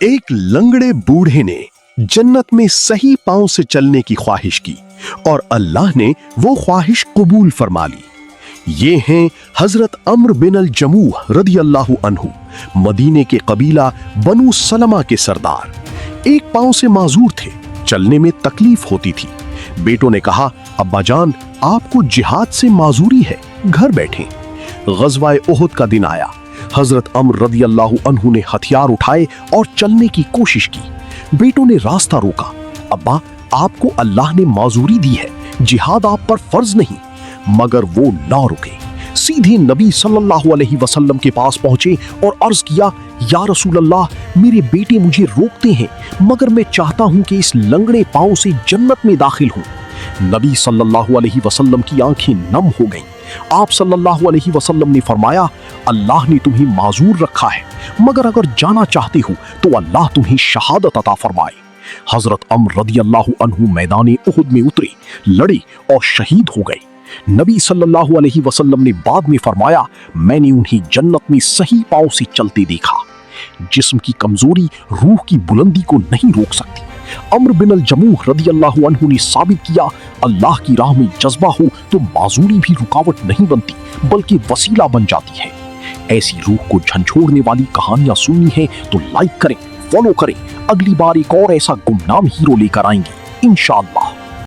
एक लंगड़े बूढ़े ने जन्नत में सही पांव से चलने की ख्वाहिश की और अल्लाह ने वो ख्वाहिश कबूल फरमा ली। ये हैं हजरत अम्र बिन अल जमूह रदी अल्लाह अन्हु, मदीने के कबीला बनु सलमा के सरदार। एक पांव से माजूर थे, चलने में तकलीफ होती थी। बेटों ने कहा, अब्बा जान आपको जिहाद से माजूरी है, घर बैठें। गज़वाए उहुद का दिन आया। हजरत अम्र रदी अल्लाह अन्हु ने हथियार उठाए और चलने की कोशिश की। बेटों ने रास्ता रोका। अब्बा आपको अल्लाह ने माजूरी दी है, जिहाद आप पर फर्ज नहीं। मगर वो ना रुके, सीधे नबी सल्लल्लाहु अलैहि वसल्लम के पास पहुंचे और अर्ज किया, या रसूल अल्लाह, मेरे बेटे मुझे रोकते हैं, मगर मैं चाहता हूं कि इस लंगड़े पांव से जन्नत में दाखिल हूं। नबी सल्लल्लाहु अलैहि वसल्लम की आंखें नम हो गईं। आप सल्लल्लाहु अलैहि वसल्लम ने फरमाया, अल्लाह ने तुम्हें माजूर रखा है, मगर अगर जाना चाहते हो तो अल्लाह तुम्हें शहादत अता फरमाए। हजरत अम्र रदी अल्लाह अन्हु मैदान उहुद में उतरे, लड़े और शहीद हो गए। नबी सल्लल्लाहु अलैहि वसल्लम ने बाद में फरमाया, मैंने उन्हें जन्नत में सही पांव से चलते देखा। जिस्म की कमजोरी रूह की बुलंदी को नहीं रोक सकती। अम्र बिन अल जमूह रदी अल्लाह अन्हु ने साबित किया, अल्लाह की राह में जज्बा हो तो माजूरी भी रुकावट नहीं बनती, बल्कि वसीला बन जाती है। ऐसी रूह को झंझोड़ने वाली कहानियां सुननी है तो लाइक करें, फॉलो करें। अगली बार एक और ऐसा गुमनाम हीरो लेकर आएंगे इंशाअल्लाह।